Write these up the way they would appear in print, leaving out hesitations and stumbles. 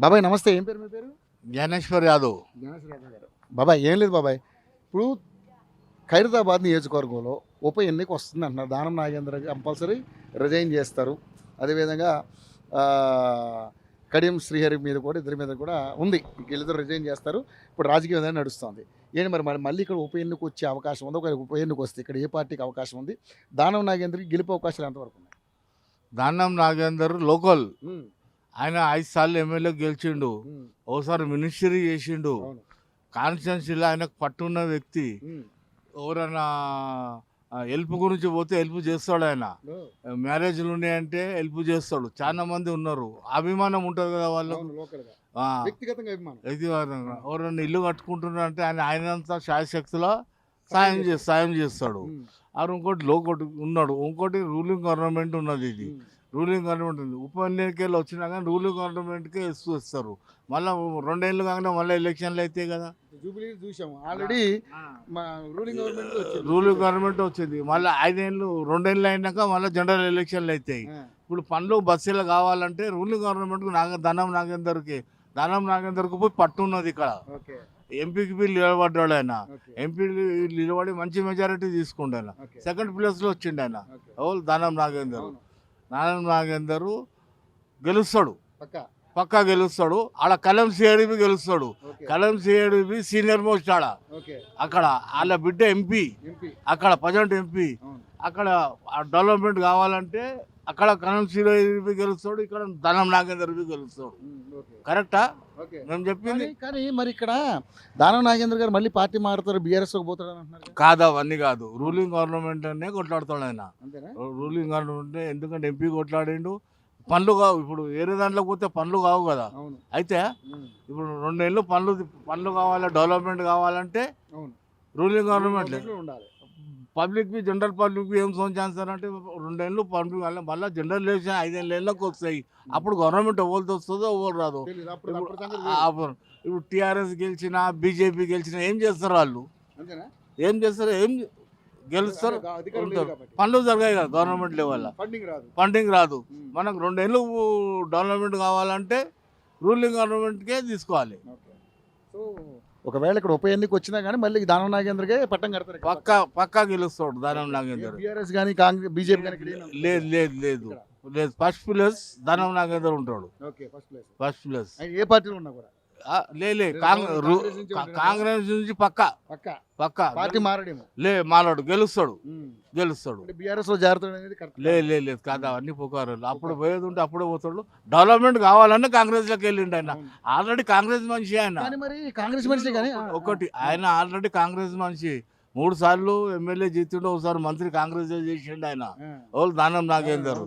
బాబాయ్ నమస్తే, ఏం పేరు మీ పేరు? జ్ఞానేశ్వర్ యాదవ్. జ్ఞానేశ్వర యాదవ్ గారు. బాబాయ్ ఏం లేదు బాబాయ్, ఇప్పుడు ఖైరతాబాద్ నియోజకవర్గంలో ఉప ఎన్నిక వస్తుంది అంటున్నారు. దానం నాగేంద్ర కంపల్సరీ రిజైన్ చేస్తారు. అదేవిధంగా ఆ, కడియం శ్రీహరి మీద కూడా, ఇద్దరి మీద కూడా ఉంది, వీళ్ళిద్దరు రిజైన్ చేస్తారు. ఇప్పుడు రాజకీయ విధానం నడుస్తుంది. ఏంటి మరి మళ్ళీ ఇక్కడ ఉప ఎన్నిక వచ్చే అవకాశం ఉంది? ఒక ఉప ఎన్నిక వస్తే ఇక్కడ ఏ పార్టీకి అవకాశం ఉంది? దానం నాగేంద్రకి గెలుపు అవకాశాలు ఎంతవరకు ఉన్నాయి? దానం నాగేందర్ లోకల్, ఉమ్, ఆయన 5 సార్లు ఎమ్మెల్యే గెలిచిండు, ఉమ్, ఓసారి మినిస్టరీ చేసిండు. అవును. కాన్స్టిట్యున్సీలో ఆయనకు పట్టున్న వ్యక్తి. ఉమ్, ఎవరైనా హెల్ప్ గురించి పోతే హెల్ప్ చేస్తాడు ఆయన. ఓ, మ్యారేజ్లు ఉన్నాయంటే హెల్ప్ చేస్తాడు. చాలా మంది ఉన్నారు, అభిమానం ఉంటుంది కదా వాళ్ళకు. అవును, లోకల్గా ఆ, వ్యక్తిగతంగా అభిమానం. ఇది ఎవరైనా ఇల్లు కట్టుకుంటున్నారు అంటే ఆయనంతా శాయశక్తిలో సాయం చేస్తాడు. ఉమ్, ఆ ఇంకోటి లోకోటి ఉన్నాడు, ఇంకోటి రూలింగ్ గవర్నమెంట్ ఉన్నది. ఇది ఉమ్. రూలింగ్ గవర్నమెంట్ ఉంది. ఉప ఎన్నికలు వచ్చినా కానీ రూలింగ్ గవర్నమెంట్కే ఇస్తారు. మళ్ళీ 2 ఏళ్ళు కాగానే మళ్ళీ ఎలక్షన్లు అవుతాయి కదా. జూబ్లీ చూసాము ఆల్రెడీ, మా రూలింగ్ గవర్నమెంట్ వచ్చింది. రూలింగ్ గవర్నమెంట్ వచ్చింది, మళ్ళీ 5 ఏళ్ళు 2 ఏళ్ళు అయినాక మళ్ళీ జనరల్ ఎలక్షన్లు అవుతాయి. ఆ, ఇప్పుడు పనులు బస్సులు కావాలంటే రూలింగ్ గవర్నమెంట్కు దానం నాగేందర్కు పోయి పట్టున్నది ఇక్కడ. ఓకే, ఎంపీకి పోయి నిలబడ్డాడు ఆయన. ఓకే, ఎంపీ నిలబడి మంచి మెజారిటీ తీసుకుండు ఆయన. ఓకే, సెకండ్ ప్లేస్లో వచ్చిండు ఆయన. ఓకే. ఎవరు? దానం నాగేందర్. అవును, దానం నాగేందర్ గెలుస్తాడు, పక్కా. పక్కా గెలుస్తాడు. ఆడ కలం సిఐడిపి గెలుస్తాడు. ఓకే, కలం సిఐడిపి సీనియర్ మోస్ట్ ఆడ. ఓకే, అక్కడ వాళ్ళ బిడ్డ ఎంపీ, ఎంపీ. అక్కడ ప్రజెంట్ ఎంపీ. అవును, అక్కడ డెవలప్మెంట్ కావాలంటే అక్కడ కలం సిఐడిపి గెలుస్తాడు, ఇక్కడ దానం నాగేందర్పి గెలుస్తాడు. ఉమ్, ఓకే, కరెక్టా ఓకే. మేము చెప్పింది? కానీ మరి ఇక్కడ దానం నాగేంద్ర గారు మళ్ళీ పార్టీ మారుతారు, బీఆర్ఎస్ పోతాడు అని అంటున్నారు కదా. కాదు, అవన్నీ కాదు. రూలింగ్ గవర్నమెంట్ అనే కొట్లాడుతాడు ఆయన. అంతేనా? రూలింగ్ గవర్నమెంట్ ఎందుకంటే ఎంపీ కొట్లాడిండు. పనులు కావు, ఇప్పుడు వేరే దాంట్లో పోతే పనులు కావు కదా. అవును, అయితే ఉమ్, ఇప్పుడు 2 ఏళ్ళు పనులు కావాలి, డెవలప్మెంట్ కావాలంటే అవును, రూలింగ్ గవర్నమెంట్. గవర్నమెంట్లో ఉండాలి. పబ్లిక్కి జనరల్ పబ్లిక్కి ఏం సోన్ చేస్తారంటే 2 ఏళ్ళు పనులు కావాలి, మళ్ళీ జనరల్ ఎలక్షన్ 5 ఏళ్ళకి వస్తాయి. అప్పుడు గవర్నమెంట్ ఎవరికి వస్తుందో ఎవరు రాదు. తెలీదు, అప్పుడు ఇప్పుడు అప్పుడు సంగతి వేరు. ఇప్పుడు టీఆర్ఎస్ గెలిచినా బీజేపీ గెలిచినా ఏం చేస్తారు వాళ్ళు? అంతేనా? ఏం చేస్తారు? ఏం గెలుస్తారు? అధికారం లేదు ఉంటారు. కాబట్టి పనులు జరగాయి కదా గవర్నమెంట్ లెవెల్లో. ఫండింగ్ రాదు. ఫండింగ్ రాదు. ఉమ్, మనకు 2 ఏళ్ళు డెవలప్మెంట్ కావాలంటే రూలింగ్ గవర్నమెంట్కే తీసుకోవాలి. ఓకే. సో ఒకవేళ ఇక్కడ ఉప ఎన్నిక వచ్చినా కానీ మళ్ళీ దానం నాగేంద్రకే పట్టం కడతారు. పక్కా గెలుస్తాడు దానం నాగేందర్. బీఆర్ఎస్ కానీ కాంగ్రెస్ బీజేపీ కానీ ఇక్కడ ఏం లేదు. లేదు ఫస్ట్ ప్లేస్ దానం నాగేందర్ ఉంటాడు. Okay, first place. First place ఆయన ఏ పార్టీలో ఉన్నా కూడా కాంగ్రెస్ నుంచి ఉంటాడు. కాంగ్రెస్ నుంచి పక్కా పార్టీ మారడేమో. మాలాడు గెలుస్తాడు. ఉమ్. గెలుస్తాడు. బీఆర్ఎస్ లో జారుతాడు అనేది కరెక్ట్. లేదు కాదు, అవన్నీ పుకారు. అప్పుడు పోయేది ఉంటే అప్పుడే పోతాడు. డెవలప్మెంట్ కావాలని కాంగ్రెస్ లోకి వెళ్ళిండు ఆయన. అవును. ఆల్రెడీ కాంగ్రెస్ మనిషి ఆయన. కానీ మరి కాంగ్రెస్ మనిషి కానీ ఒకటి, ఆయన ఆల్రెడీ కాంగ్రెస్ మనిషి. 3 సార్లు ఎమ్మెల్యే జీతుండే, ఒకసారి మంత్రి కాంగ్రెస్ చేసిండు ఆయన. వాళ్ళు దానం నాగేందర్.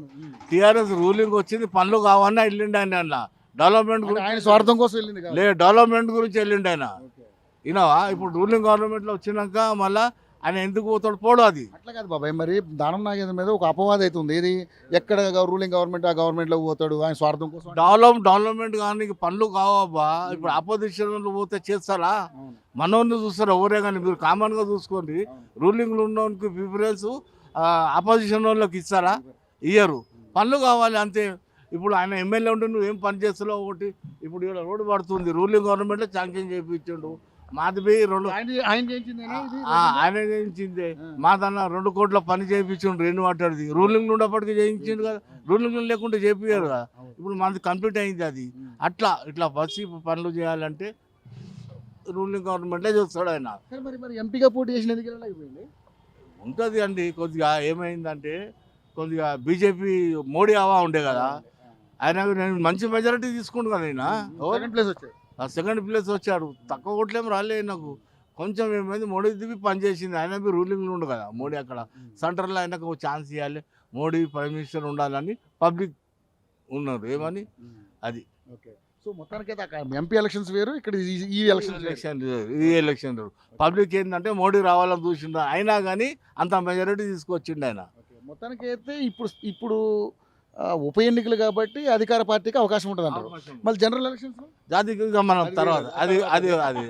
టీఆర్ఎస్ రూలింగ్ వచ్చింది, పనులు కావాలన్నా వెళ్ళిండు ఆయన. డెవలప్మెంట్ ఆయన గురించి స్వార్థం కోసం వెళ్ళింది కాదు. డెవలప్మెంట్ గురించి వెళ్ళిండు ఆయన. ఓకే. ఈయనవా ఇప్పుడు రూలింగ్ గవర్నమెంట్లో వచ్చినాక మళ్ళీ ఆయన ఎందుకు పోతాడు? పోడు. అది అట్లా కాదు బాబాయ్, మరి దానం నాగేంద్ర మీద ఒక అపవాదం అవుతుంది. ఏది ఎక్కడ రూలింగ్ గవర్నమెంట్ ఆ గవర్నమెంట్ లో పోతాడు ఆయన స్వార్థం కోసం. డెవలప్మెంట్ కానీ పనులు కావబ్బా. ఇప్పుడు అపోజిషన్ పోతే చేస్తారా? అవును, మనోన్ని చూస్తారు ఎవరే కానీ. మీరు కామన్గా చూసుకోండి, అవును. రూలింగ్లో ఉన్నోనికి ప్రిఫరెన్స్ అపోజిషన్ వాళ్ళకి ఇస్తారా? ఇయ్యరు. పనులు కావాలి అంతే. ఇప్పుడు ఆయన ఎమ్మెల్యే ఉంటే నువ్వు ఏం పని చేస్తున్నావు? ఒకటి, ఇప్పుడు ఇక్కడ రోడ్డు పడుతుంది, రూలింగ్ గవర్నమెంట్లో శాంక్షన్ చేయించిండు. మాది పోయి 2 ఆయన చేయించిందేనా ఇది? ఆయన చేయించిందే. ఆ. మాదన్న 2 కోట్ల పని చేయించిండు రెన్యూ వాటర్ది. రూలింగ్ ఉండేప్పటికీ చేయించిండు కదా, రూలింగ్ లేకుంటే చేపియ్యారు కదా. అవును. ఇప్పుడు మనది కంప్లీట్ అయింది అది. ఉమ్. ఇట్లా బస్సు పనులు చేయాలంటే రూలింగ్ గవర్నమెంటే చూస్తాడు ఆయన. కానీ మరి ఎంపీగా పోటీ చేసిన ఎందుకు వెళ్ళలేకపోయింది? ఉంటుంది అండి. కొద్దిగా ఏమైందంటే కొద్దిగా బీజేపీ మోడీ హవా ఉండే కదా. ఆయన నేను మంచి మెజారిటీ తీసుకుంటు కదా ఆయన. సెకండ్ ప్లేస్ వచ్చాయి. సెకండ్ ప్లేస్ వచ్చాడు. తక్కువ ఓట్లేం రాలేదు నాకు. కొంచెం ఏమైంది, మోడీ దివి పనిచేసింది. ఆయన బి రూలింగ్లో ఉండు కదా మోడీ. అక్కడ సెంటర్లో ఆయనకు ఒక ఛాన్స్ ఇవ్వాలి, మోడీ ప్రైమ్ మినిస్టర్ ఉండాలని పబ్లిక్ ఉన్నారు. ఏమని అది. ఓకే. సో మొత్తానికైతే అక్కడ ఎంపీ ఎలక్షన్స్ వేరు, ఇక్కడ ఈ ఎలక్షన్ ఈ ఎలక్షన్ పబ్లిక్ ఏంటంటే మోడీ రావాలని చూసిండు. అయినా కానీ అంత మెజారిటీ తీసుకొచ్చిండు ఆయన. మొత్తానికైతే ఇప్పుడు ఉప ఎన్నికలు కాబట్టి అధికార పార్టీకి అవకాశం ఉంటుంది అంటారు. మళ్ళీ జనరల్ ఎలక్షన్స్ జాతీయ మనం తర్వాత అది అది అది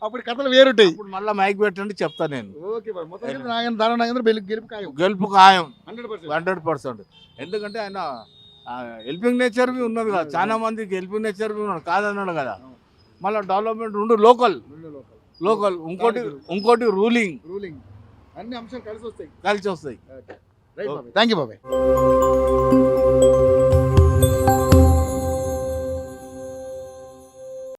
అప్పుడు కథలు వేరుంటాయి. ఇప్పుడు మళ్ళీ మైక్ పెట్టండి చెప్తా నేను. ఓకే, దానం నాగేంద్ర గెలుపు ఖాయం. గెలుపు ఖాయం 100%. 100%. ఎందుకంటే ఆయన హెల్పింగ్ నేచర్ బి ఉన్నది కదా, చాలా మందికి హెల్పింగ్ నేచర్ బి ఉన్నది కాదన్నాడు కదా. మళ్ళీ డెవలప్మెంట్ ఉండు లోకల్ ఇంకోటి రూలింగ్ రూలింగ్ అన్ని అంశాలు కలిసి వస్తాయి. కలిసి వస్తాయి. థ్యాంక్ యూ బాబాయ్.